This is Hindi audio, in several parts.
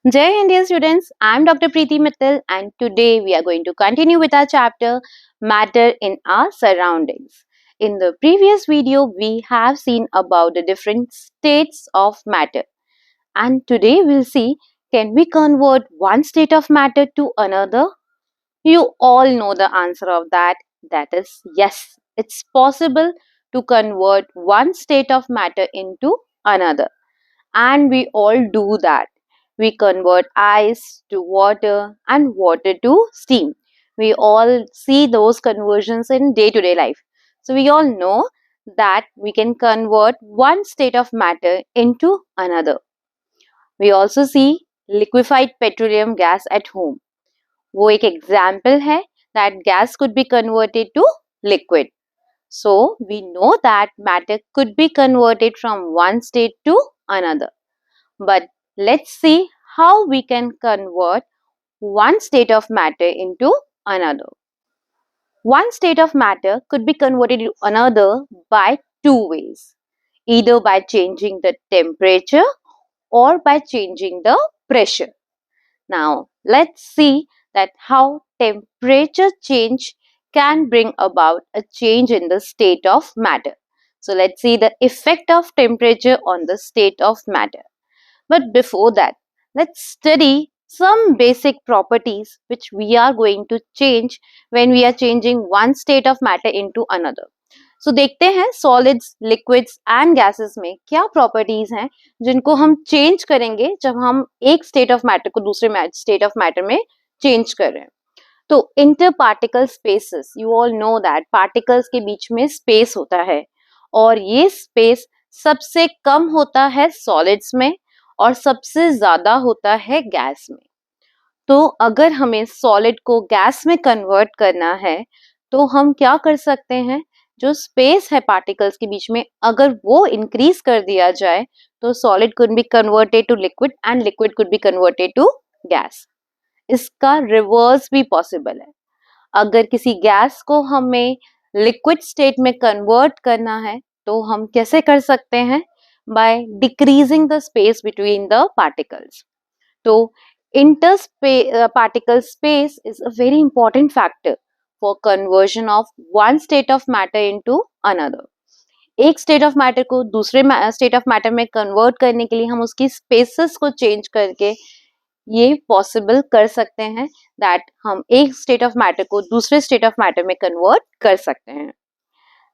Jai Hind, dear students. I'm Dr. Preeti Mittal, and today we are going to continue with our chapter Matter in Our Surroundings. In the previous video, we have seen about the different states of matter, and today we'll see, can we convert one state of matter to another? You all know the answer of that. That is yes, it's possible to convert one state of matter into another, and we all do that. We convert ice to water and water to steam. We all see those conversions in day to day life. So, we all know that we can convert one state of matter into another. We also see liquefied petroleum gas at home. वो एक example है that gas could be converted to liquid. So, we know that matter could be converted from one state to another. But let's see how we can convert one state of matter into another. One state of matter could be converted to another by two ways, either by changing the temperature or by changing the pressure. Now, let's see that how temperature change can bring about a change in the state of matter. So, let's see the effect of temperature on the state of matter. But before that, let's study some basic properties which we are going to change when we are changing one state of matter into another. So देखते हैं solids, liquids and gases में क्या properties हैं जिनको हम change करेंगे जब हम एक state of matter को दूसरे state of matter में change कर रहे हैं. तो interparticle spaces, you all know that particles के बीच में space होता है और ये space सबसे कम होता है solids में और सबसे ज्यादा होता है गैस में. तो अगर हमें सॉलिड को गैस में कन्वर्ट करना है तो हम क्या कर सकते हैं, जो स्पेस है पार्टिकल्स के बीच में अगर वो इंक्रीज कर दिया जाए तो solid could be converted to liquid and liquid could be converted to gas. इसका रिवर्स भी पॉसिबल है. अगर किसी गैस को हमें लिक्विड स्टेट में कन्वर्ट करना है तो हम कैसे कर सकते हैं, by decreasing the space between the particles. So, particle space is a very important factor for conversion of one state of matter into another. एक state of matter को दूसरे state of matter में convert करने के लिए हम उसकी spaces को change करके ये possible कर सकते हैं that हम एक state of matter को दूसरे state of matter में convert कर सकते हैं.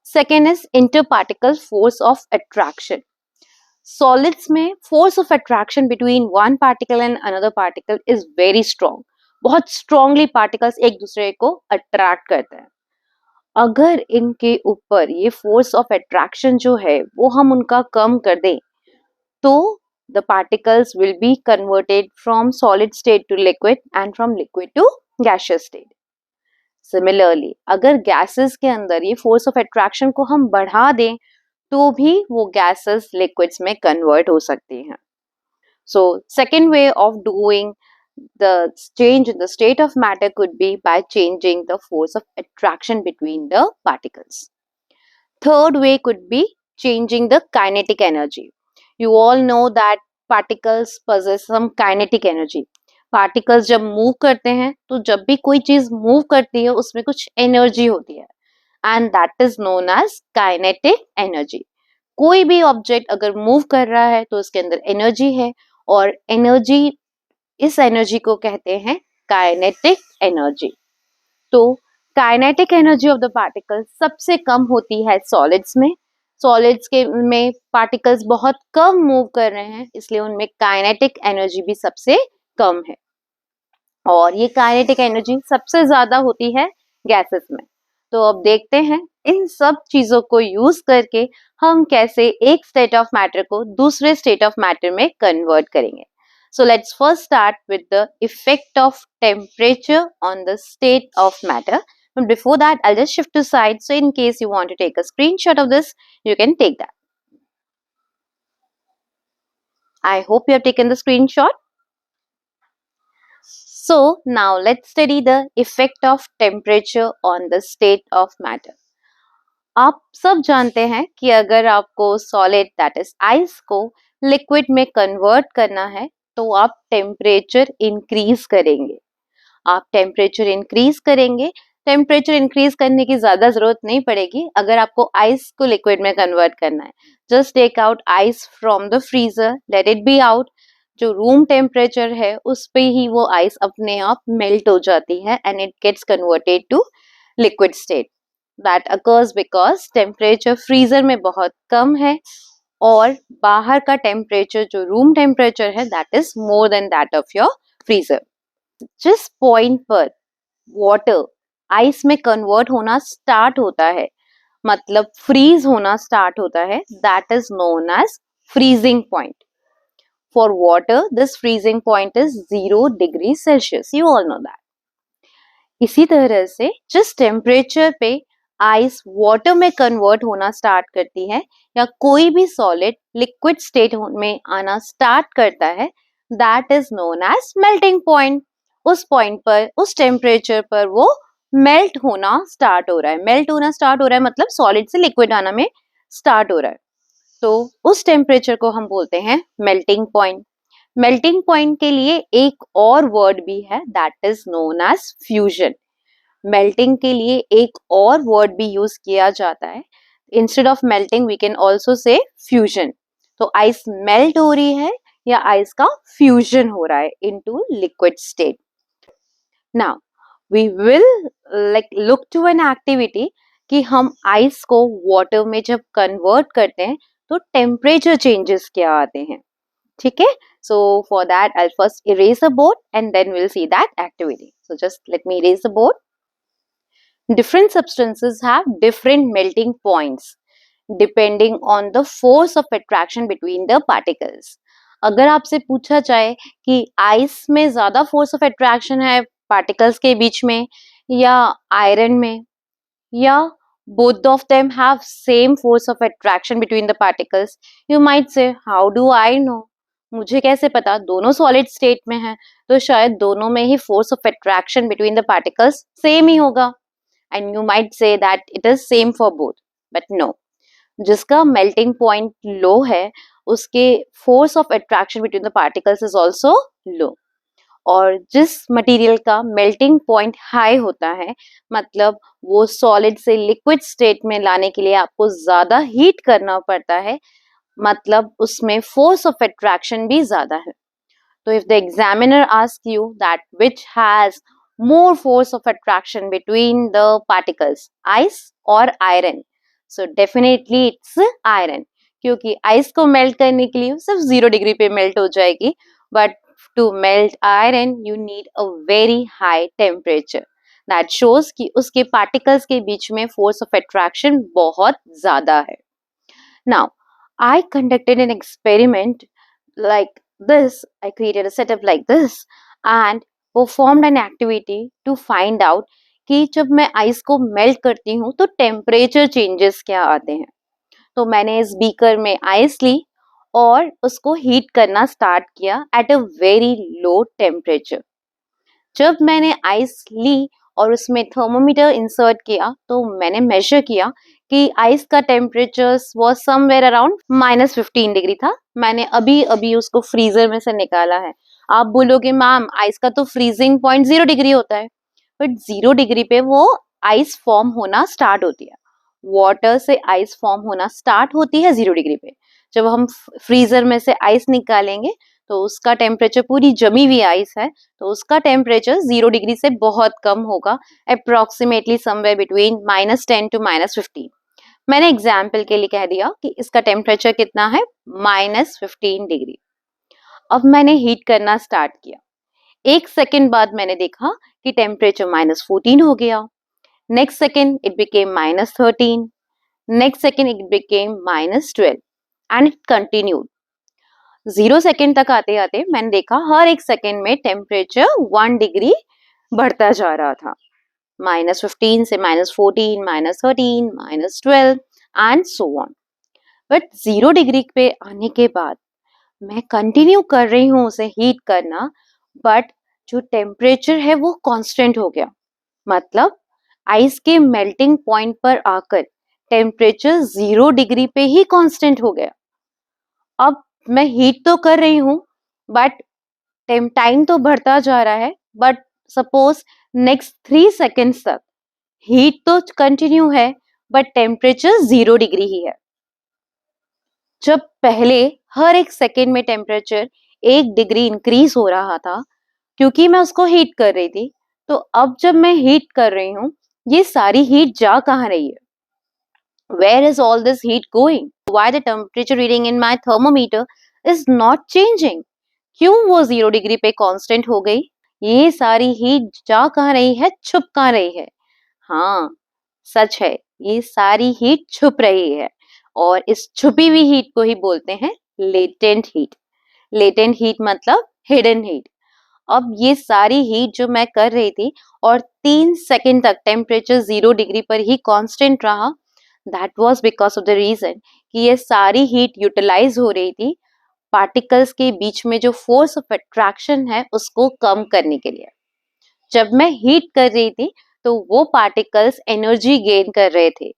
Second is interparticle force of attraction. Solids में force of attraction between one particle and another particle is very strong. बहुत strongly particles एक दूसरे को attract करते हैं. अगर इनके ऊपर ये force of attraction जो है वो हम उनका कम कर दें तो the particles will be converted from solid state to liquid and from liquid to gaseous state. Similarly, अगर gases के अंदर ये force of attraction को हम बढ़ा दें तो भी वो gases liquids में convert हो सकती हैं. So, second way of doing the change in the state of matter could be by changing the force of attraction between the particles. Third way could be changing the kinetic energy. You all know that particles possess some kinetic energy. Particles जब move करते हैं तो जब भी कोई चीज move करती है उसमें कुछ energy होती है and that is known as kinetic energy. कोई भी ऑब्जेक्ट अगर मूव कर रहा है तो उसके अंदर एनर्जी है और एनर्जी, इस एनर्जी को कहते हैं काइनेटिक एनर्जी. तो kinetic energy of the particle सबसे कम होती है सॉलिड्स में. सॉलिड्स के में पार्टिकल्स बहुत कम मूव कर रहे हैं इसलिए उनमें काइनेटिक एनर्जी भी सबसे कम है और ये काइनेटिक एनर्जी सबसे ज्यादा होती है गैसेस में. तो अब देखते हैं इन सब चीजों को यूज करके हम कैसे एक स्टेट ऑफ मैटर को दूसरे स्टेट ऑफ मैटर में कन्वर्ट करेंगे. So let's first start with the effect of temperature on the state of matter. But before that, I'll just shift to side. So in case you want to take a screenshot of this, you can take that. I hope you have taken the screenshot. So now let's study the effect of temperature on the state of matter. आप सब जानते हैं कि अगर आपको सॉलिड दैट इज आइस को लिक्विड में कन्वर्ट करना है तो आप टेम्परेचर इंक्रीज करेंगे। आप टेम्परेचर इंक्रीज करेंगे। टेम्परेचर इंक्रीज करने की ज्यादा जरूरत नहीं पड़ेगी अगर आपको आइस को लिक्विड में कन्वर्ट करना है। Just take out ice from the freezer, let it be out. जो रूम टेम्परेचर है उस पे ही वो आइस अपने आप मेल्ट हो जाती है and it gets converted to liquid state. That occurs because temperature freezer में बहुत कम है और बाहर का टेम्परेचर जो रूम टेम्परेचर है that is more than that of your freezer. जिस पॉइंट पर वाटर आइस में कन्वर्ट होना स्टार्ट होता है, मतलब फ्रीज होना स्टार्ट होता है, that is known as freezing point. For water this freezing point is 0 degree Celsius, you all know that. इसी तरह से जिस टेम्परेचर पे आइस वाटर में कन्वर्ट होना स्टार्ट करती है या कोई भी सॉलिड लिक्विड स्टेट में आना स्टार्ट करता है, that is known as melting point. उस पॉइंट पर, उस टेम्परेचर पर वो मेल्ट होना स्टार्ट हो रहा है। मेल्ट होना स्टार्ट हो रहा है मतलब सॉलिड से लिक्विड आना में स्टार्ट हो रहा है, तो उस टेम्परेचर को हम बोलते हैं मेल्टिंग पॉइंट। मेल्टिंग पॉइंट के लिए एक और वर्ड भी है that is known as fusion. Melting के लिए एक और वर्ड भी यूज किया जाता है। Instead of melting we can also say fusion. तो आइस मेल्ट हो रही है या आइस का फ्यूजन हो रहा है into liquid state. Now we will look to an activity कि हम आइस को वाटर में जब कन्वर्ट करते हैं तो टेम्परेचर चेंजेस क्या आते हैं। ठीक है, so for that I'll first erase the board and then we'll see that activity. So just let me erase the board. Different substances have different melting points depending on the force of attraction between the particles. अगर आपसे पूछा जाए कि आइस में ज्यादा फोर्स ऑफ अट्रैक्शन है पार्टिकल्स के बीच में या आयरन में, या both of them have same force of attraction between the particles, you might say how do I know? मुझे कैसे पता, दोनों सॉलिड स्टेट में है तो शायद दोनों में ही force of attraction between the particles same ही होगा। And you might say that it is same for both, but no, जिसका मेल्टिंग पॉइंट लो है उसके force of attraction between the particles is also low. और जिस मटेरियल का मेल्टिंग पॉइंट हाई होता है, मतलब वो सॉलिड से लिक्विड स्टेट में लाने के लिए आपको ज्यादा हीट करना पड़ता है, मतलब उसमें फोर्स ऑफ अट्रैक्शन भी ज्यादा है। तो if the examiner ask you that which has more force of attraction between the particles, ice or iron, so definitely it's iron, क्योंकि आइस को मेल्ट करने के लिए सिर्फ 0 डिग्री पे मेल्ट हो जाएगी, but to melt iron you need a very high temperature. That shows कि उसके पार्टिकल्स के बीच में फोर्स ऑफ अट्रैक्शन बहुत ज्यादा है। Now, I conducted an experiment like this. I created a setup like this and performed an activity to find out कि जब मैं आइस को मेल्ट करती हूँ तो टेम्परेचर चेंजेस क्या आते हैं। तो मैंने इस बीकर में आइस ली और उसको हीट करना स्टार्ट किया at a very low temperature. जब मैंने आइस ली और उसमें थर्मोमीटर इंसर्ट किया तो मैंने मेजर किया कि आइस का temperature was somewhere around -15 degree था। मैंने अभी अभी उसको फ्रीजर में से निकाला है। आप बोलोगे मैम आइस का तो फ्रीजिंग पॉइंट 0 डिग्री होता है, बट 0 डिग्री पे वो आइस फॉर्म होना स्टार्ट होती है। वाटर से आइस फॉर्म होना स्टार्ट होती है 0 डिग्री पे। जब हम फ्रीजर में से आइस निकालेंगे तो उसका टेम्परेचर, पूरी जमी हुई आइस है तो उसका टेम्परेचर 0 डिग्री से बहुत कम होगा, अप्रोक्सीमेटली समवेयर बिटवीन -10 टू -15। मैंने एग्जाम्पल के लिए कह दिया कि इसका टेम्परेचर कितना है, -15 डिग्री। अब मैंने हीट करना स्टार्ट किया। 1 सेकेंड बाद मैंने देखा कि टेम्परेचर -14 हो गया। Next second it became -13, next second it became -12 and it continued. 0 second तक आते आते मैंने देखा हर 1 सेकेंड में टेम्परेचर 1 डिग्री बढ़ता जा रहा था। -15 से -14, -13, -12 and so on. But 0 degree पे आने के बाद मैं कंटिन्यू कर रही हूँ उसे हीट करना, बट जो टेम्परेचर है वो कांस्टेंट हो गया। मतलब आइस के मेल्टिंग पॉइंट पर आकर टेम्परेचर 0 डिग्री पे ही कांस्टेंट हो गया। अब मैं हीट तो कर रही हूँ बट टाइम तो बढ़ता जा रहा है, बट सपोज नेक्स्ट 3 सेकेंड्स तक हीट तो कंटिन्यू है, बट टेम्परेचर 0 डिग्री ही है। जब पहले हर एक सेकेंड में टेम्परेचर 1 डिग्री इंक्रीज हो रहा था क्योंकि मैं उसको हीट कर रही थी, तो अब जब मैं हीट कर रही हूँ, ये सारी हीट जा कहाँ रही है? Where is all this heat going? Why the temperature reading in my thermometer is not changing? क्यों वो 0 डिग्री पे कांस्टेंट हो गई? ये सारी हीट जा कहाँ रही है, छुप कहाँ रही है? हाँ, सच है, ये सारी हीट छुप रही है और इस छुपी हुई हीट को ही बोलते हैं लेटेंट हीट। लेटेंट हीट मतलब हिडन हीट। अब ये सारी हीट जो मैं कर रही थी और 3 सेकेंड तक टेम्परेचर 0 डिग्री पर ही कांस्टेंट रहा, that was because of the reason कि ये सारी हीट यूटिलाइज हो रही थी पार्टिकल्स के बीच में जो फोर्स ऑफ अट्रैक्शन है उसको कम करने के लिए। जब मैं हीट कर रही थी तो वो पार्टिकल्स एनर्जी गेन कर रहे थे।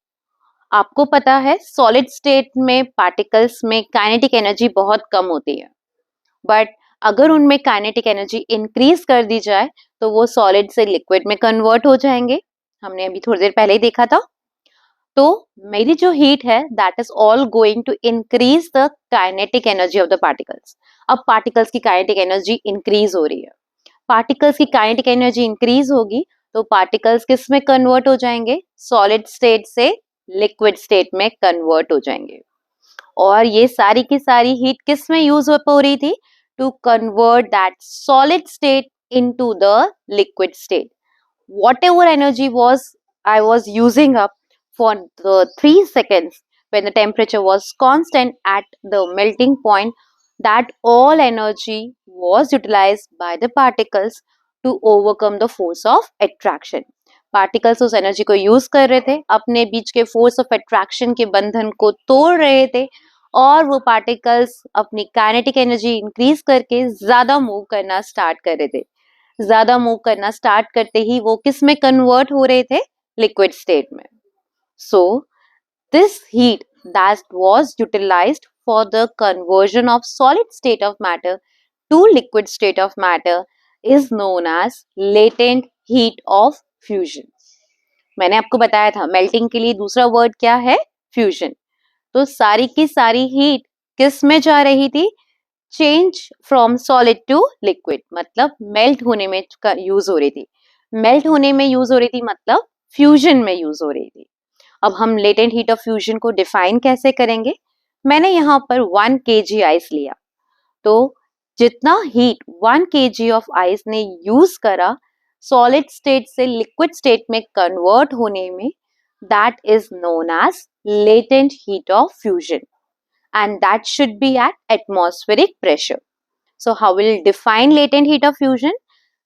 आपको पता है सॉलिड स्टेट में पार्टिकल्स में काइनेटिक एनर्जी बहुत कम होती है, बट अगर उनमें काइनेटिक एनर्जी इंक्रीज कर दी जाए तो वो सॉलिड से लिक्विड में कन्वर्ट हो जाएंगे। हमने अभी थोड़ी देर पहले ही देखा था। तो मेरी जो हीट है that is all going to increase the kinetic energy of the particles. अब पार्टिकल्स की काइनेटिक एनर्जी इंक्रीज हो रही है। पार्टिकल्स की काइनेटिक एनर्जी इंक्रीज होगी तो पार्टिकल्स किस में कन्वर्ट हो जाएंगे? सॉलिड स्टेट से लिक्विड स्टेट में कन्वर्ट हो जाएंगे। और ये सारी की सारी हीट किस में यूज हो रही थी? To convert that solid state into the liquid state. Whatever energy I was using up for the 3 seconds when the temperature was constant at the melting point, that all energy was utilized by the particles to overcome the force of attraction. Particles उस एनर्जी को यूज कर रहे थे, अपने बीच के फोर्स ऑफ अट्रैक्शन के बंधन को तोड़ रहे थे और वो पार्टिकल्स अपनी काइनेटिक एनर्जी इंक्रीज करके ज्यादा मूव करना स्टार्ट कर रहे थे। ज्यादा मूव करना स्टार्ट करते ही वो किस में कन्वर्ट हो रहे थे? लिक्विड स्टेट में। So this heat that was utilized for the conversion of solid state of matter to liquid state of matter is known as latent heat of fusion. मैंने आपको बताया था मेल्टिंग के लिए दूसरा वर्ड क्या है? फ्यूजन। तो सारी की सारी हीट किस में जा रही थी? Change from solid to liquid, मतलब मेल्ट होने में यूज हो रही थी। मेल्ट होने में यूज हो रही थी मतलब फ्यूजन में यूज हो रही थी। अब हम लेटेंट हीट ऑफ फ्यूजन को डिफाइन कैसे करेंगे? मैंने यहाँ पर 1 kg आइस लिया, तो जितना हीट 1 kg ऑफ आइस ने यूज करा सॉलिड स्टेट से लिक्विड स्टेट में कन्वर्ट होने में, that is known as latent heat of fusion, and that should be at atmospheric pressure. So how will define latent heat of fusion?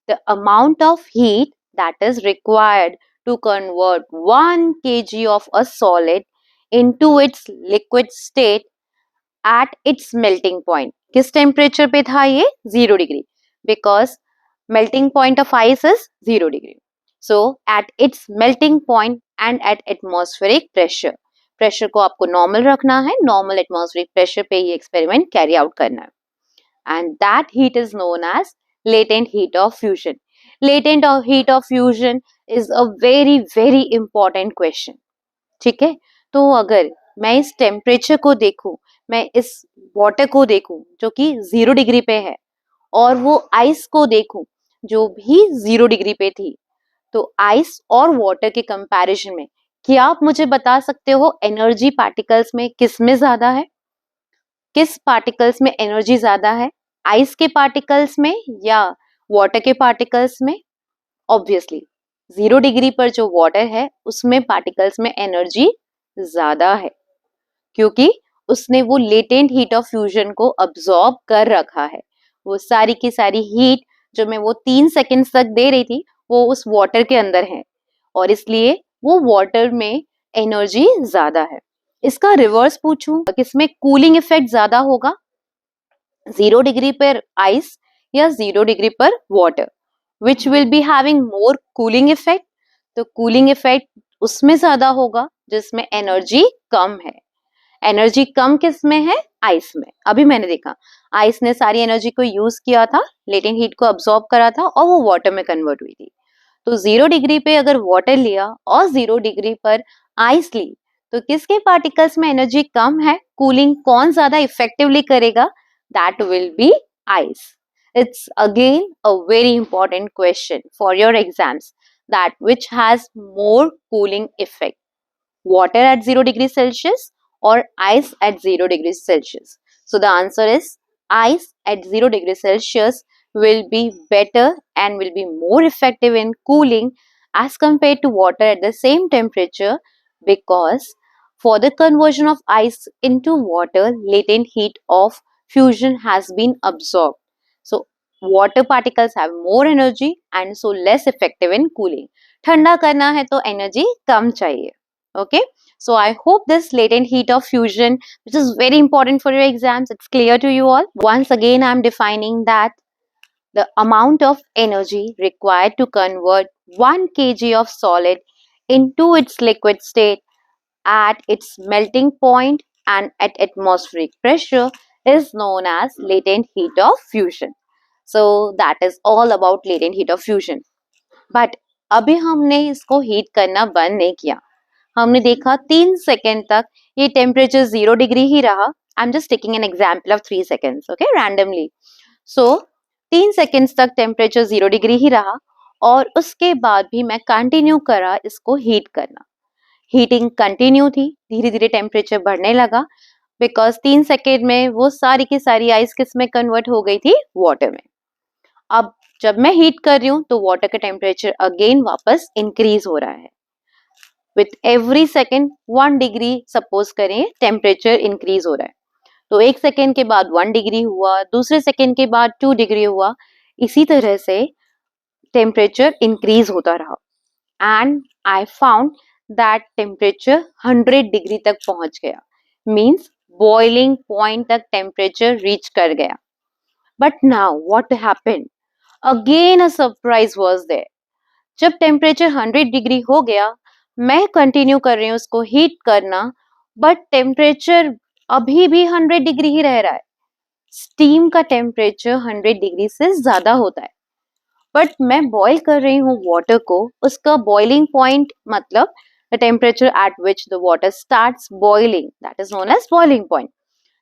The amount of heat that is required to convert 1 kg of a solid into its liquid state at its melting point. किस temperature पे था ये? 0 degree, because melting point of ice is 0 degree. So at its melting point and at atmospheric pressure. Pressure को आपको नॉर्मल रखना है, नॉर्मल एटमॉस्फेरिक प्रेशर पे ये एक्सपेरिमेंट कैरी आउट करना है, and that heat is known as latent heat of fusion. Latent heat of fusion is a very very important question. ठीक है, तो अगर मैं इस टेम्परेचर को देखूं, मैं इस वाटर को देखूं जो कि 0 डिग्री पे है और वो आइस को देखूं जो भी 0 डिग्री पे थी, तो आइस और वाटर के कंपैरिजन में क्या आप मुझे बता सकते हो एनर्जी पार्टिकल्स में किस में ज्यादा है? किस पार्टिकल्स में एनर्जी ज्यादा है? आइस के पार्टिकल्स में या वाटर के पार्टिकल्स में? ऑब्वियसली 0 डिग्री पर जो वाटर है उसमें पार्टिकल्स में एनर्जी ज्यादा है, क्योंकि उसने वो लेटेंट हीट ऑफ फ्यूजन को अब्सॉर्ब कर रखा है। वो सारी की सारी हीट जो मैं वो 3 सेकेंड्स तक दे रही थी वो उस वाटर के अंदर है और इसलिए वो वाटर में एनर्जी ज्यादा है। इसका रिवर्स पूछूं, किसमें कूलिंग इफेक्ट ज्यादा होगा? 0 डिग्री पर आइस या 0 डिग्री पर water? Which will be having more cooling effect? तो कूलिंग इफेक्ट उसमें ज्यादा होगा जिसमें एनर्जी कम है। एनर्जी कम किस में है? आइस में। अभी मैंने देखा आइस ने सारी एनर्जी को यूज किया था, लेटेंट हीट को अब्सॉर्ब करा था और वो वाटर में कन्वर्ट हुई थी। तो 0 डिग्री पे अगर वाटर लिया और 0 डिग्री पर आइस ली, तो किसके पार्टिकल्स में एनर्जी कम है, कूलिंग कौन ज्यादा इफेक्टिवली करेगा? That will be ice. It's again a very important question for your exams, that which has more cooling effect, water at 0 degrees Celsius or ice at 0 degrees Celsius? So the answer is ice at 0 degrees Celsius will be better and will be more effective in cooling as compared to water at the same temperature, because for the conversion of ice into water, latent heat of fusion has been absorbed. So water particles have more energy and so less effective in cooling. ठंडा करना है तो एनर्जी कम चाहिए. Okay, so I hope this latent heat of fusion, which is very important for your exams, it's clear to you all. Once again, I'm defining that the amount of energy required to convert 1 kg of solid into its liquid state at its melting point and at atmospheric pressure is known as latent heat of fusion. So that is all about latent heat of fusion. But अभी हमने इसको हीट करना बंद नहीं किया. हमने देखा 3 सेकेंड तक ये टेम्परेचर 0 डिग्री ही रहा. I am just taking an example of 3 seconds, okay, randomly. So 3 seconds तक टेम्परेचर 0 डिग्री ही रहा और उसके बाद भी मैं कंटिन्यू करा इसको हीट करना. हीटिंग कंटिन्यू थी, धीरे धीरे टेम्परेचर बढ़ने लगा, बिकॉज 3 सेकेंड में वो सारी की सारी आइस किस में कन्वर्ट हो गई थी? वाटर में. अब जब मैं हीट कर रही हूँ तो वाटर का टेम्परेचर अगेन वापस इंक्रीज हो रहा है. With every second 1 degree suppose करें टेम्परेचर इंक्रीज हो रहा है, तो 1 सेकेंड के बाद 1 डिग्री हुआ, दूसरे सेकेंड के बाद 2 डिग्री हुआ, इसी तरह से टेम्परेचर इंक्रीज होता रहा and I found that temperature 100 degree तक पहुंच गया. मीन्स बॉइलिंग पॉइंट तक टेम्परेचर रीच कर गया. But now what happened? Again a surprise was there. जब टेम्परेचर 100 डिग्री हो गया, मैं कंटिन्यू कर रही हूँ उसको हीट करना, बट टेम्परेचर अभी भी 100 डिग्री ही रह रहा है. स्टीम का टेम्परेचर 100 डिग्री से ज्यादा होता है, बट मैं बॉईल कर रही हूँ वाटर को. उसका बॉइलिंग पॉइंट मतलब the temperature at which the water starts boiling, that is known as boiling point.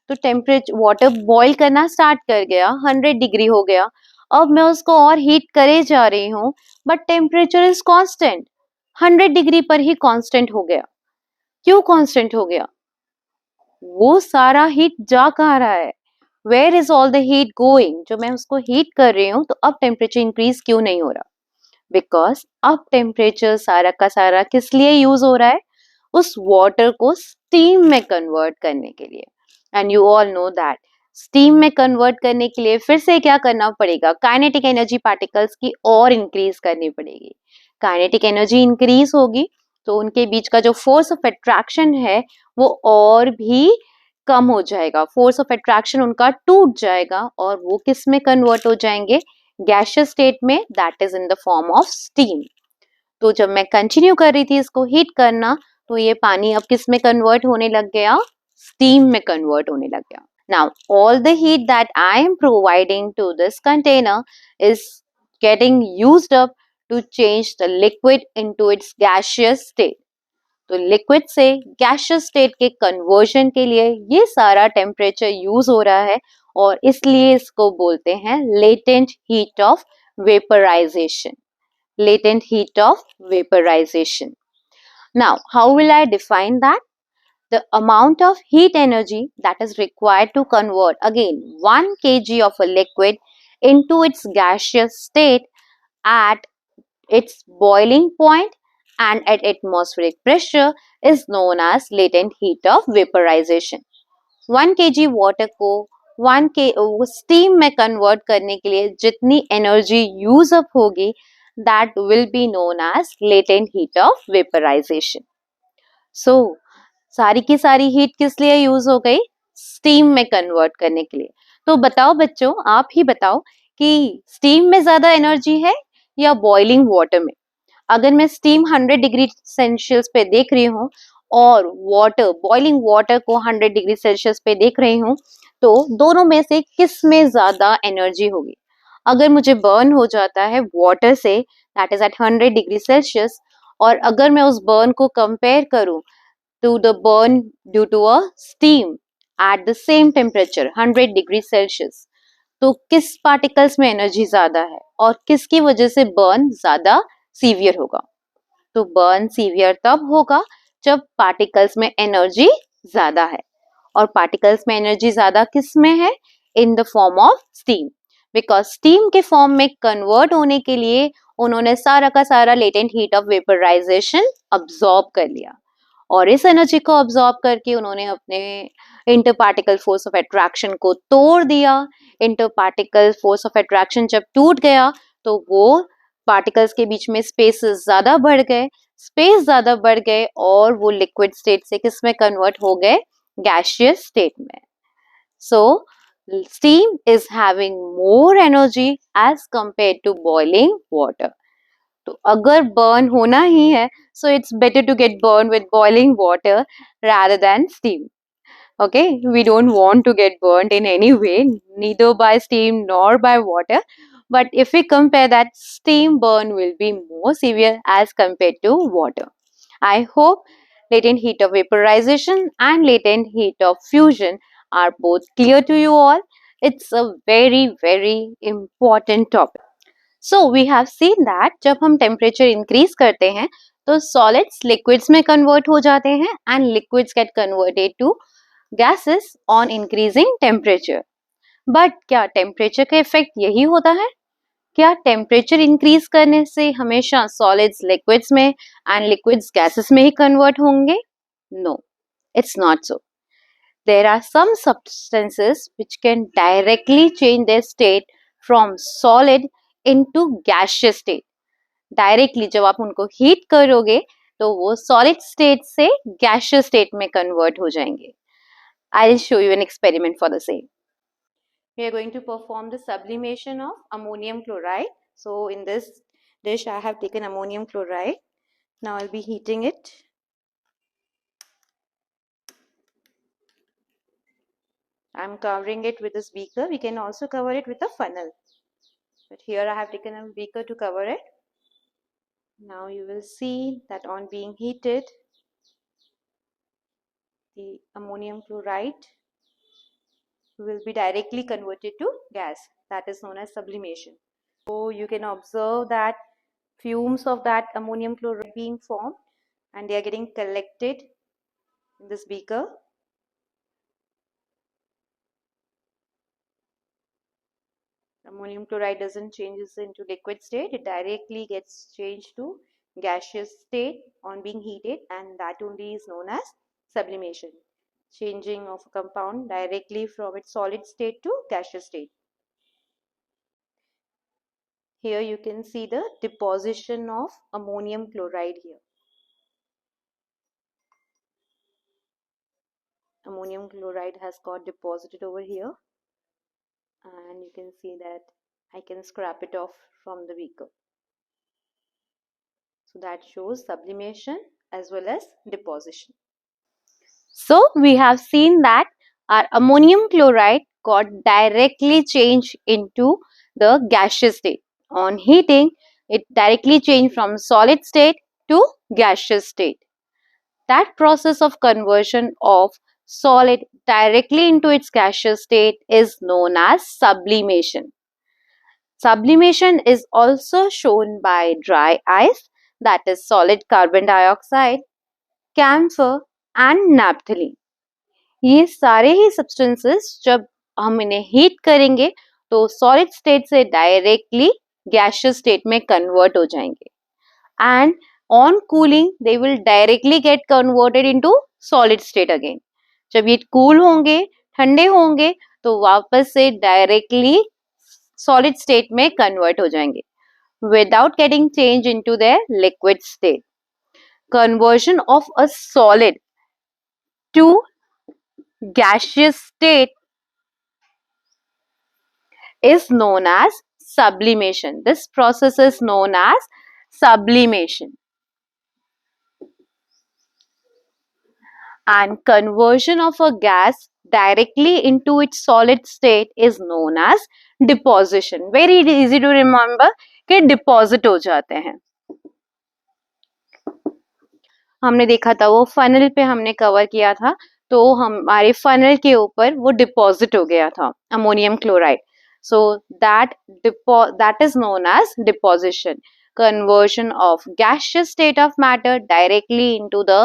तो टेम्परेचर वाटर बॉईल करना स्टार्ट कर गया, 100 डिग्री हो गया. अब मैं उसको और हीट करे जा रही हूँ, but temperature is constant, 100 degree पर ही कांस्टेंट हो गया. क्यों कांस्टेंट हो गया? वो सारा हीट जा कहाँ रहा है? Where is all the heat going? जो मैं उसको हीट कर रही हूँ, तो अब टेम्परेचर इंक्रीज क्यों नहीं हो रहा? बिकॉज अब टेम्परेचर सारा का सारा किस लिए यूज हो रहा है? उस वाटर को स्टीम में कन्वर्ट करने के लिए. And you all know that steam में कन्वर्ट करने के लिए फिर से क्या करना पड़ेगा? काइनेटिक एनर्जी पार्टिकल्स की और इंक्रीज करनी पड़ेगी. काइनेटिक एनर्जी इंक्रीज होगी तो उनके बीच का जो फोर्स ऑफ अट्रैक्शन है वो और भी कम हो जाएगा. फोर्स ऑफ अट्रैक्शन उनका टूट जाएगा और वो किस में कन्वर्ट हो जाएंगे? गैसियस स्टेट में, that is in the form of steam. तो जब मैं कंटिन्यू कर रही थी इसको हीट करना, तो ये पानी अब किस में कन्वर्ट होने लग गया? स्टीम में कन्वर्ट होने लग गया. Now, all the heat that I am providing to this container is getting used up to change the liquid into its gaseous state. तो लिक्विड से गैसियस स्टेट के कन्वर्जन के लिए ये सारा टेम्परेचर यूज हो रहा है और इसलिए इसको बोलते हैं latent heat of vaporization. Latent heat of vaporization. Now, how will I define that? The amount of heat energy that is required to convert again 1 kg of a liquid into its gaseous state at its boiling point and at atmospheric pressure is known as latent heat of vaporization. 1 kg water को 1 के स्टीम में कन्वर्ट करने के लिए जितनी एनर्जी यूज अप होगी, that will be known as latent heat of vaporization. So, सारी की सारी हीट किस लिए यूज हो गई? स्टीम में कन्वर्ट करने के लिए. तो बताओ बच्चों, आप ही बताओ कि स्टीम में ज्यादा एनर्जी है या बॉइलिंग वाटर में? अगर मैं स्टीम 100 डिग्री सेल्सियस पे देख रही हूँ और वाटर, बॉइलिंग वाटर को 100 डिग्री सेल्सियस पे देख रही हूँ, तो दोनों में से किस में ज्यादा एनर्जी होगी? अगर मुझे बर्न हो जाता है वाटर से, that is at 100 degree Celsius, और अगर मैं उस बर्न को कंपेयर करूं to the burn due to a steam at the same temperature 100 degree Celsius, तो किस पार्टिकल्स में एनर्जी ज्यादा है और किसकी वजह से बर्न ज्यादा सीवियर होगा? तो बर्न सीवियर तब होगा जब पार्टिकल्स में एनर्जी ज्यादा है, और पार्टिकल्स में एनर्जी ज्यादा किस में है? In the form of steam, because steam के फॉर्म में कन्वर्ट होने के लिए उन्होंने सारा का सारा latent heat of vaporization absorb कर लिया, और इस एनर्जी को अब्सॉर्ब करके उन्होंने अपने inter particle force of attraction को तोड़ दिया। Inter particle force of attraction जब टूट गया तो वो पार्टिकल्स के बीच में स्पेसेस ज्यादा बढ़ गए, स्पेस ज्यादा बढ़ गए, और वो लिक्विड स्टेट से किस में कन्वर्ट हो गए? गैसियस स्टेट में। सो steam is having more energy as compared to boiling water. तो अगर बर्न होना ही है, so it's better to get burn with boiling water rather than steam. Okay, we don't want to get burnt in any way, neither by steam nor by water, but if we compare that, steam burn will be more severe as compared to water. I hope latent heat of vaporization and latent heat of fusion are both clear to you all. It's a very very important topic. So we have seen that जब हम temperature increase करते हैं तो solids liquids में convert हो जाते हैं and liquids get converted to gases on increasing temperature. But क्या temperature का effect यही होता है? क्या temperature increase करने से हमेशा solids liquids में and liquids gases में ही convert होंगे? No, it's not so. There are some substances which can directly change their state from solid into gaseous state. Directly जब आप उनको heat करोगे तो वो solid state से gaseous state में convert हो जाएंगे. I'll show you an experiment for the same. We are going to perform the sublimation of ammonium chloride. So in this dish I have taken ammonium chloride. Now I'll be heating it. I'm covering it with this beaker. We can also cover it with a funnel. But here I have taken a beaker to cover it. Now you will see that on being heated, the ammonium chloride will be directly converted to gas. That is known as sublimation. So you can observe that fumes of that ammonium chloride being formed and they are getting collected in this beaker. Ammonium chloride doesn't change into liquid state, it directly gets changed to gaseous state on being heated, and that only is known as sublimation, changing of a compound directly from its solid state to gaseous state. Here you can see the deposition of ammonium chloride here. Ammonium chloride has got deposited over here, and you can see that I can scrap it off from the beaker. So that shows sublimation as well as deposition. So we have seen that our ammonium chloride got directly changed into the gaseous state. On heating, it directly changed from solid state to gaseous state. That process of conversion of solid directly into its gaseous state is known as sublimation. Sublimation is also shown by dry ice, that is solid carbon dioxide, camphor and naphthalene. ये सारे ही सब्सटेंसेस जब हम इन्हें हीट करेंगे तो सॉलिड स्टेट से डायरेक्टली गैसियस स्टेट में कन्वर्ट हो जाएंगे, and on cooling they will directly get converted into solid state again. जब ये कूल होंगे, ठंडे होंगे, तो वापस से डायरेक्टली सॉलिड स्टेट में कन्वर्ट हो जाएंगे without getting changed into their liquid state. Conversion of a solid to gaseous state is known as sublimation. This process is known as sublimation. and conversion of a gas directly into its solid state is known as deposition. Very easy to remember कि deposit हो जाते हैं. हमने देखा था वो फनल पे हमने कवर किया था, तो हमारे फनल के ऊपर वो डिपॉजिट हो गया था ammonium chloride. So that is known as deposition. Conversion of gaseous state of matter directly into the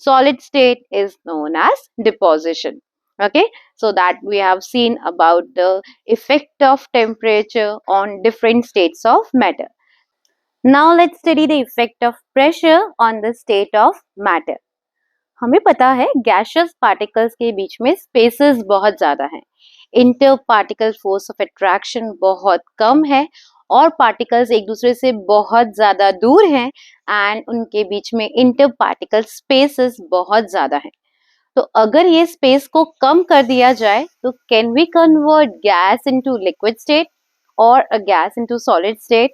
solid state is known as deposition. Okay, so that we have seen about the effect of temperature on different states of matter. Now let's study the effect of pressure on the state of matter. हमें पता है गैशियस पार्टिकल्स के बीच में स्पेसेस बहुत ज्यादा हैं. Inter particle force of attraction बहुत कम है और पार्टिकल्स एक दूसरे से बहुत ज्यादा दूर हैं एंड उनके बीच में इंटर पार्टिकल स्पेसेस बहुत ज्यादा हैं. तो अगर ये स्पेस को कम कर दिया जाए तो can we convert gas into liquid state और uh gas into solid state?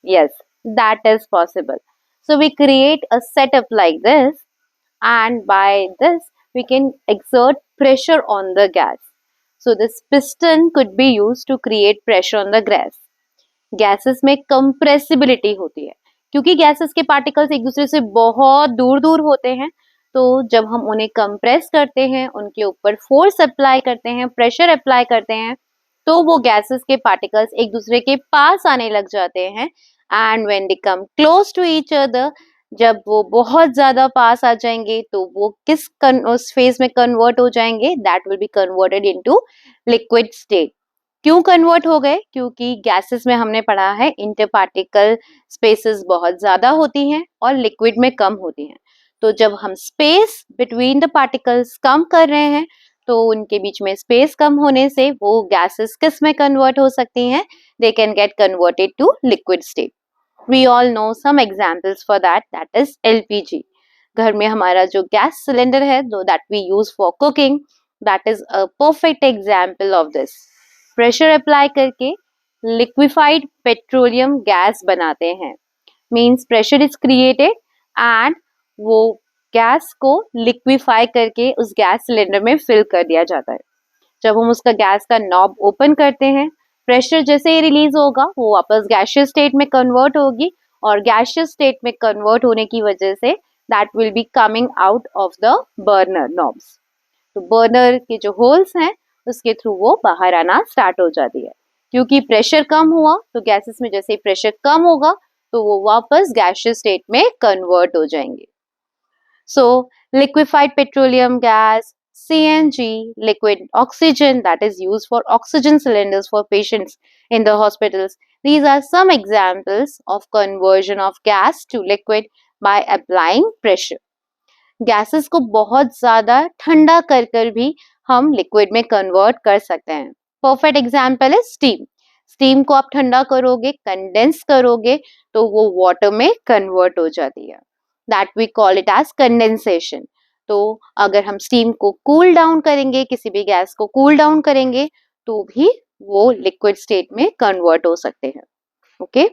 Yes, that is possible. So we create a setup like this, and by this we can exert pressure on the gas. So this piston could be used to create pressure on the gas. Gases में कंप्रेसिबिलिटी होती है क्योंकि गैसेस के पार्टिकल्स एक दूसरे से बहुत दूर दूर होते हैं. तो जब हम उन्हें कंप्रेस करते हैं, उनके ऊपर फोर्स अप्लाई करते हैं, प्रेशर अप्लाई करते हैं, तो वो गैसेस के पार्टिकल्स एक दूसरे के पास आने लग जाते हैं. And when they come close to each other, जब वो बहुत ज्यादा पास आ जाएंगे तो वो किस उस फेज में कन्वर्ट हो जाएंगे? That will be converted into liquid state. क्यों कन्वर्ट हो गए? क्योंकि गैसेस में हमने पढ़ा है इंटर पार्टिकल स्पेसेस बहुत ज्यादा होती हैं और लिक्विड में कम होती हैं. तो जब हम स्पेस बिटवीन द पार्टिकल्स कम कर रहे हैं तो उनके बीच में स्पेस कम होने से वो गैसेस किस में कन्वर्ट हो सकती हैं? They can get converted to liquid state. We all know some examples for that is LPG. घर में हमारा जो गैस सिलेंडर है that we use for cooking, that is a perfect example of this. Pressure apply करके लिक्विफाइड पेट्रोलियम गैस बनाते हैं. Means pressure is created and वो गैस को लिक्विफाई करके उस गैस सिलेंडर में फिल कर दिया जाता है. जब हम उसका गैस का नॉब ओपन करते हैं, प्रेशर जैसे ही रिलीज होगा वो वापस गैशियस स्टेट में कन्वर्ट होगी और गैशियस स्टेट में कन्वर्ट होने की वजह say that will be coming out of the burner knobs. तो बर्नर के जो होल्स हैं उसके थ्रू वो बाहर आना स्टार्ट हो जाती है. क्योंकि प्रेशर कम हुआ तो गैसेस में जैसे ही प्रेशर कम होगा तो वो वापस गैशियस स्टेट में कन्वर्ट हो जाएंगे. So liquefied petroleum gas, CNG, liquid oxygen that is used for oxygen cylinders for patients in the hospitals. These are some examples of conversion of gas to liquid by applying pressure. Gases को बहुत ज्यादा ठंडा कर कर भी हम लिक्विड में कन्वर्ट कर सकते हैं. परफेक्ट एग्जाम्पल है स्टीम. स्टीम को आप ठंडा करोगे, कंडेंस करोगे तो वो वाटर में कन्वर्ट हो जाती है. That we call it as condensation. तो अगर हम स्टीम को कूल डाउन करेंगे, किसी भी गैस को कूल डाउन करेंगे तो भी वो लिक्विड स्टेट में कन्वर्ट हो सकते हैं. Okay,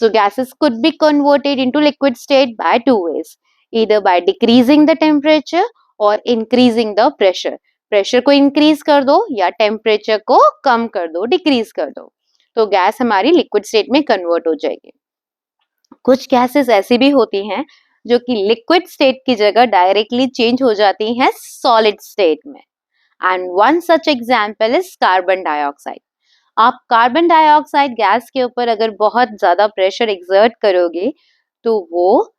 so gases could be converted into liquid state by two ways, either by decreasing the temperature or increasing the pressure. Pressure को इंक्रीज कर दो या टेम्परेचर को कम कर दो, डिक्रीज कर दो, तो गैस हमारी लिक्विड स्टेट में कन्वर्ट हो जाएगी. कुछ गैसेस ऐसी भी होती हैं जो कि लिक्विड स्टेट की जगह डायरेक्टली चेंज हो जाती हैं सॉलिड स्टेट में. And one such example is carbon dioxide. आप कार्बन डाइऑक्साइड गैस के ऊपर अगर बहुत ज्यादा प्रेशर एक्सर्ट करोगे तो वो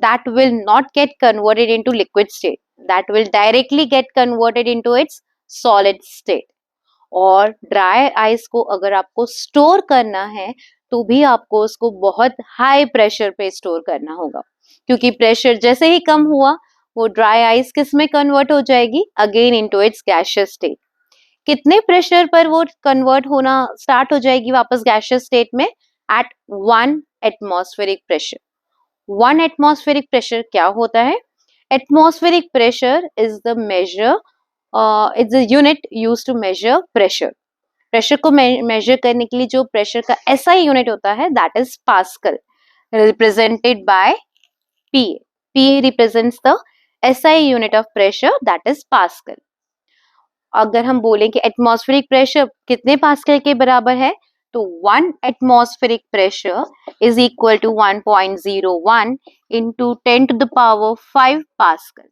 that will not get converted into liquid state, that will directly get converted into its solid state. और ड्राई आइस को अगर आपको स्टोर करना है तो भी आपको उसको बहुत हाई प्रेशर पे स्टोर करना होगा, क्योंकि प्रेशर जैसे ही कम हुआ वो ड्राई आइस किस में कन्वर्ट हो जाएगी? Again into it's gaseous state. कितने प्रेशर पर वो कन्वर्ट होना स्टार्ट हो जाएगी वापस गैशियस स्टेट में? At 1 atmospheric pressure. 1 atmospheric pressure क्या होता है? Atmospheric pressure is the measure, it's a unit used to measure pressure. Pressure को मेजर करने के लिए जो प्रेशर का SI यूनिट होता है that is pascal, represented by PA. PA represents the SI unit of pressure that is pascal. अगर हम बोलें कि एटमॉस्फेरिक प्रेशर कितने पास्कल के बराबर है, तो 1 atmospheric pressure is equal to 1.01 into 10 to the power 5 pascal.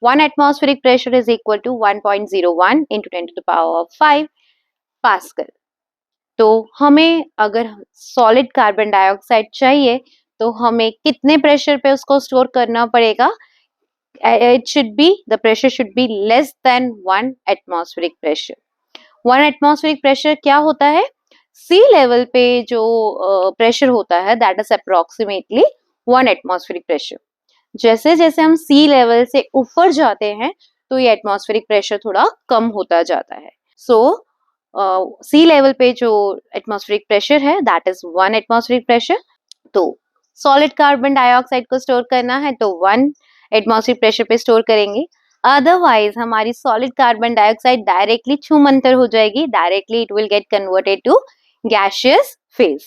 1 atmospheric pressure is equal to 1.01 into 10 to the power of 5 pascal. तो हमें अगर सॉलिड कार्बन डाइऑक्साइड चाहिए तो हमें कितने प्रेशर पे उसको स्टोर करना पड़ेगा? The pressure should be less than 1 atmospheric pressure। 1 atmospheric pressure क्या होता है? सी लेवल पे जो प्रेशर होता है that is approximately 1 atmospheric pressure. जैसे जैसे हम सी लेवल से ऊपर जाते हैं तो ये एटमॉस्फेरिक प्रेशर थोड़ा कम होता जाता है। सो सी लेवल पे जो एटमॉस्फेरिक प्रेशर है दैट इज 1 एटमॉस्फेरिक प्रेशर। तो सॉलिड कार्बन डाइऑक्साइड को स्टोर करना है तो 1 एटमॉस्फेरिक प्रेशर पे स्टोर करेंगे। अदरवाइज हमारी सॉलिड कार्बन डाइऑक्साइड डायरेक्टली छूमंतर हो जाएगी, directly it will get converted to gaseous phase.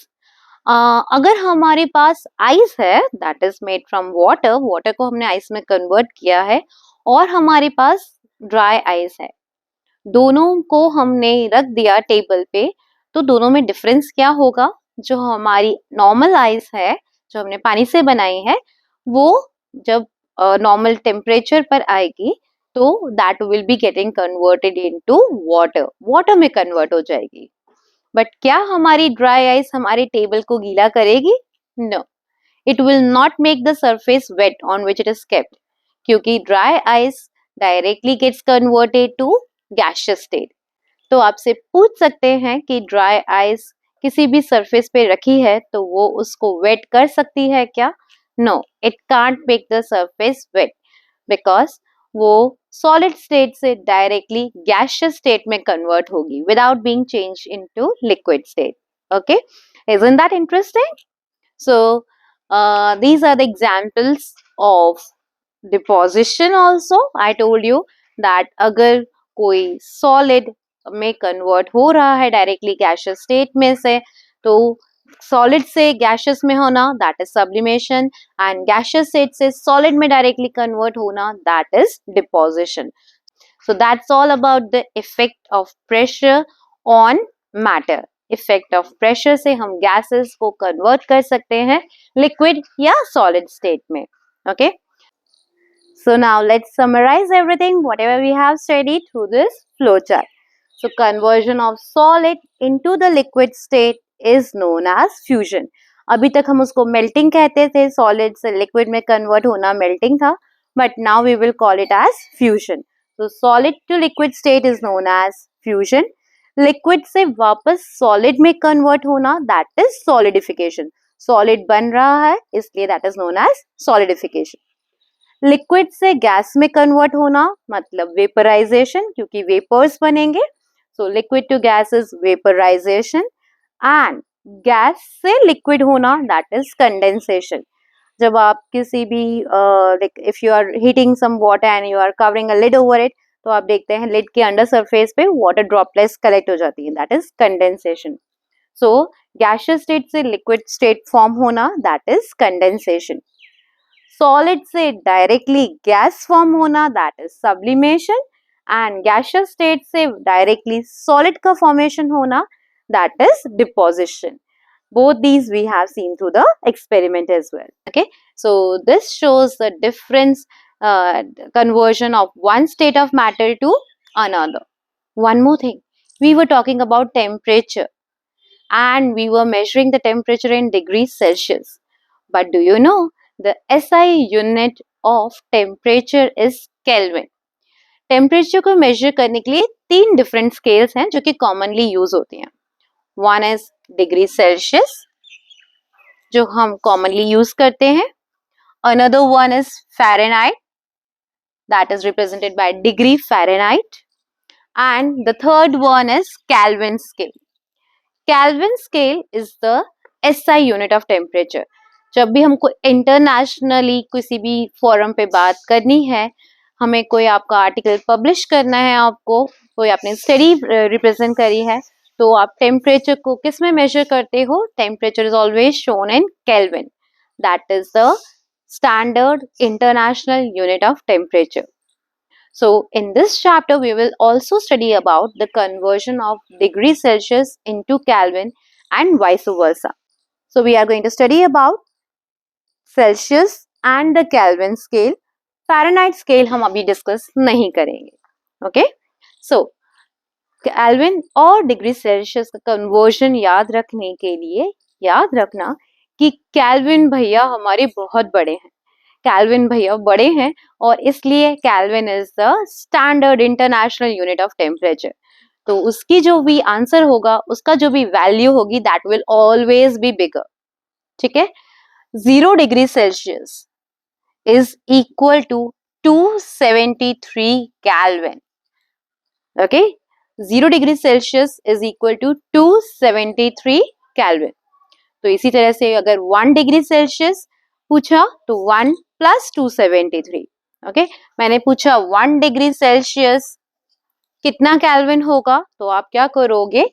अगर हमारे पास आइस है that is made from water, water को हमने आइस में कन्वर्ट किया है, और हमारे पास ड्राई आइस है, दोनों को हमने रख दिया टेबल पे, तो दोनों में डिफरेंस क्या होगा? जो हमारी नॉर्मल आइस है जो हमने पानी से बनाई है वो जब नॉर्मल टेम्परेचर पर आएगी तो that will be getting converted into water, water में कन्वर्ट हो जाएगी। बट क्या हमारी ड्राई आइस हमारे टेबल को गीला करेगी? No, it will not make the surface wet on which it is kept, क्योंकि dry ice directly gets converted to gaseous state. तो आपसे पूछ सकते हैं कि ड्राई आइस किसी भी सरफेस पे रखी है तो वो उसको वेट कर सकती है क्या? No, it can't make the surface wet because वो सॉलिड स्टेट से डायरेक्टली गैसियस स्टेट में कन्वर्ट होगी without being change into liquid state. Okay, isn't that interesting? So these are the examples of deposition also। I told you that अगर कोई सॉलिड में कन्वर्ट हो रहा है डायरेक्टली गैसियस स्टेट में से, तो सॉलिड से गैसियस में होना that is sublimation, and gaseous state से सॉलिड में डायरेक्टली कन्वर्ट होना that is deposition. So that's all about the effect of pressure on matter. Effect of pressure से हम गैसेस को कन्वर्ट कर सकते हैं लिक्विड या सॉलिड स्टेट में। Okay, so now let's summarize everything whatever we have studied through this flowchart। So conversion of solid into the liquid state is known as fusion। अभी तक हम उसको melting कहते थे, solid से liquid में convert होना melting था, but now we will call it as fusion। So solid to liquid state is known as fusion। liquid से वापस solid में convert होना that is solidification। solid बन रहा है इसलिए that is known as solidification। Liquid से गैस में कन्वर्ट होना मतलब वेपराइजेशन, क्योंकि वेपर्स बनेंगे। So liquid to gas is vaporisation, and gas से लिक्विड होना दैट इज कंडेंसेशन। जब आप किसी भी if you are heating some water and you are covering a lid over it, तो आप देखते हैं लिड के अंडर सरफेस पे वाटर ड्रॉपलेट्स कलेक्ट हो जाती है, that is condensation. So gaseous state से लिक्विड स्टेट फॉर्म होना दैट इज कंडेंसेशन। सॉलिड से डायरेक्टली गैस फॉर्म होना that is sublimation, and gaseous state से डायरेक्टली सॉलिड का फॉर्मेशन होना that is deposition. Both these we have seen through the experiment as well। Okay, so this shows the difference conversion of one state of matter to another। One more thing, we were talking about temperature and we were measuring the temperature in degrees Celsius, but do you know the SI unit of temperature is Kelvin। Temperature को मेजर करने के लिए 3 डिफरेंट स्केल्स हैं जो कि कॉमनली यूज होती हैं। वन इज डिग्री सेल्सियस जो हम कॉमनली यूज करते हैं, another one is Fahrenheit that is represented by degree Fahrenheit, and the third one is kelvin scale. Kelvin scale is the SI unit of temperature. जब भी हमको इंटरनेशनली किसी भी फोरम पे बात करनी है, हमें कोई आपका आर्टिकल पब्लिश करना है, आपको कोई आपने स्टडी रिप्रेजेंट करी है, तो आप टेम्परेचर को किस में मेजर करते हो? Temperature is always shown in kelvin, that is the standard international unit of temperature. So in this chapter, we will also study about the conversion of degree Celsius into Kelvin and vice versa. So we are going to study about Celsius and the Kelvin scale. Fahrenheit scale हम अभी discuss नहीं करेंगे. Okay? So केल्विन और डिग्री सेल्सियस का कन्वर्जन याद रखने के लिए याद रखना कि केल्विन भैया हमारे बहुत बड़े हैं. केल्विन भैया बड़े हैं और इसलिए kelvin is the standard international unit of temperature. तो उसकी जो भी आंसर होगा, उसका जो भी वैल्यू होगी, that will always be bigger. ठीक है. 0 degree Celsius is equal to 273 kelvin. Okay. 0 degree Celsius is equal to 273 kelvin. तो इसी तरह से अगर 1 डिग्री सेल्सियस पूछा तो 1 प्लस 273. ओके. मैंने पूछा 1 डिग्री सेल्सियस कितना केल्विन होगा, तो आप क्या करोगे,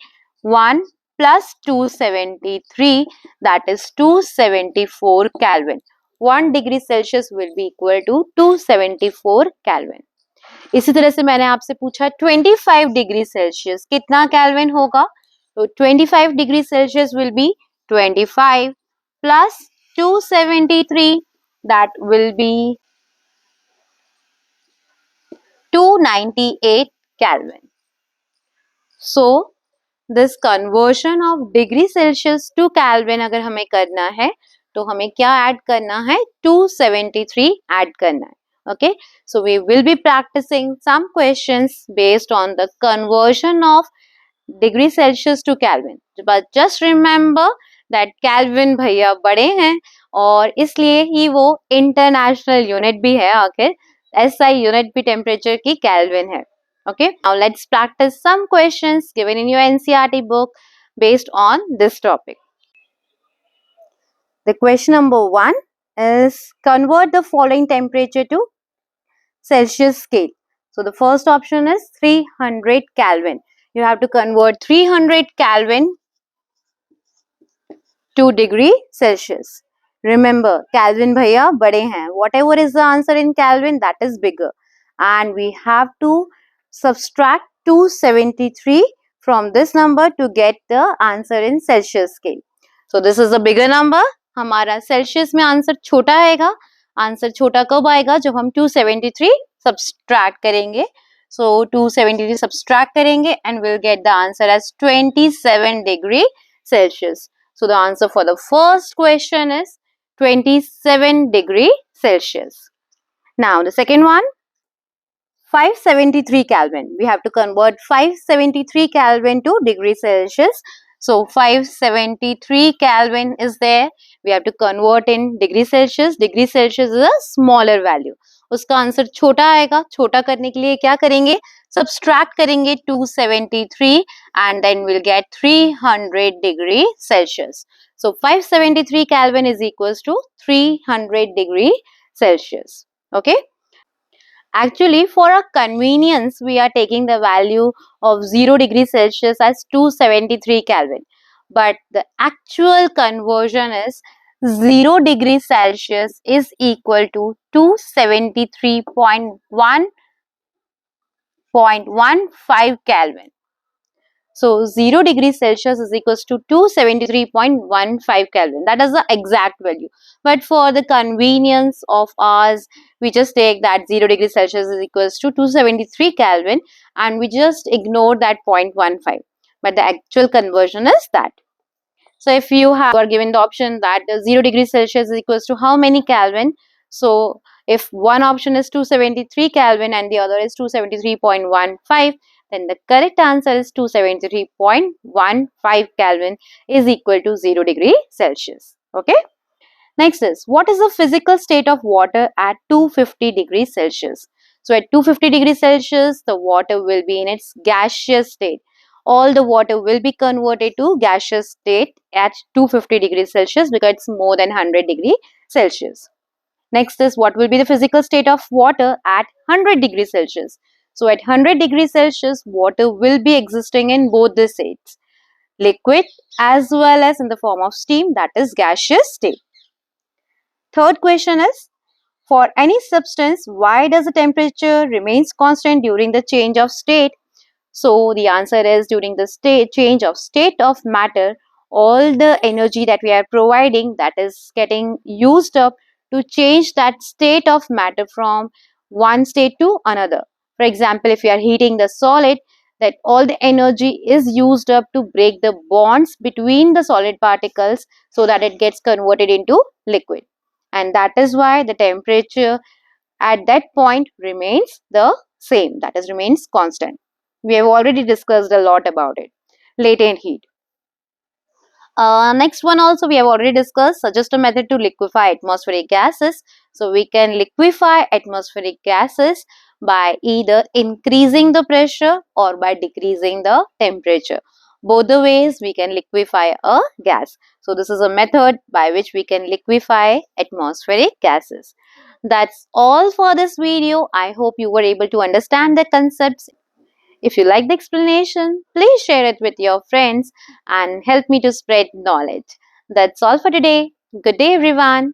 1 plus 273, that is 274 kelvin. 1 degree Celsius will be equal to 274 kelvin. इसी तरह से मैंने आपसे पूछा 25 डिग्री सेल्सियस कितना केल्विन होगा, तो 25 degree Celsius will B 25 plus 273, that will be 298 Kelvin. So this conversion of degree Celsius to Kelvin अगर हमें करना है तो हमें क्या ऐड करना है, 273 ऐड करना है. Okay, so we will be practicing some questions based on the conversion of degree Celsius to Kelvin. But just remember that Kelvin भैया बड़े हैं और इसलिए ही वो इंटरनेशनल यूनिट भी है. आखिर SI यूनिट भी टेम्परेचर की Kelvin है. Okay, now let's practice some questions given in your NCERT book based on this topic. The question number 1 is convert the following temperature to Celsius scale. So the first option is 300 Kelvin. You have to convert 300 Kelvin to degree Celsius. Remember, Kelvin bhaiya bade hain. Whatever is the answer in Kelvin, that is bigger. And we have to subtract 273 from this number to get the answer in Celsius scale. So this is a bigger number. हमारा Celsius में आंसर छोटा आएगा. आंसर छोटा कब आएगा, जब हम 273 subtract करेंगे. So 273 subtract करेंगे and we'll get the answer as 27 degree Celsius. So the answer for the first question is 27 degree Celsius. Now the second one, 573 Kelvin. We have to convert 573 Kelvin to degree Celsius. So 573 Kelvin is there. We have to convert in degree Celsius. Degree Celsius is a smaller value. उसका आंसर छोटा आएगा. छोटा करने के लिए क्या करेंगे, subtract करेंगे 273 and then we'll get 300 degree Celsius. So 573 Kelvin is equals to 300 degree Celsius. Okay. Actually, for our convenience, we are taking the value of 0 degree Celsius as 273 Kelvin. But the actual conversion is 0 degree Celsius is equal to 273.1.15 Kelvin. So 0 degree Celsius is equals to 273.15 Kelvin. That is the exact value. But for the convenience of ours, we just take that 0 degree Celsius is equals to 273 Kelvin and we just ignore that 0.15. But the actual conversion is that. So if you are given the option that 0 degree Celsius is equals to how many Kelvin? So if one option is 273 Kelvin and the other is 273.15, then the correct answer is 273.15 Kelvin is equal to 0 degree Celsius. Okay. Next is, what is the physical state of water at 250 degrees Celsius? So at 250 degrees Celsius, the water will be in its gaseous state. All the water will be converted to gaseous state at 250 degrees Celsius because it's more than 100 degrees Celsius. Next is, what will be the physical state of water at 100 degrees Celsius? So at 100 degrees Celsius, water will be existing in both the states, liquid as well as in the form of steam, that is gaseous state. Third question is, for any substance, why does the temperature remains constant during the change of state? So the answer is, during the state change of state of matter, all the energy that we are providing, that is getting used up to change that state of matter from one state to another. For example, if you are heating the solid, that all the energy is used up to break the bonds between the solid particles so that it gets converted into liquid. And that is why the temperature at that point remains the same, that is remains constant. We have already discussed a lot about it. Latent heat. Next one also we have already discussed, suggest a method to liquefy atmospheric gases. So we can liquefy atmospheric gases by either increasing the pressure or by decreasing the temperature. Both the ways we can liquefy a gas. So this is a method by which we can liquefy atmospheric gases. That's all for this video. I hope you were able to understand the concepts. If you like the explanation, please share it with your friends and help me to spread knowledge. That's all for today. Good day, everyone.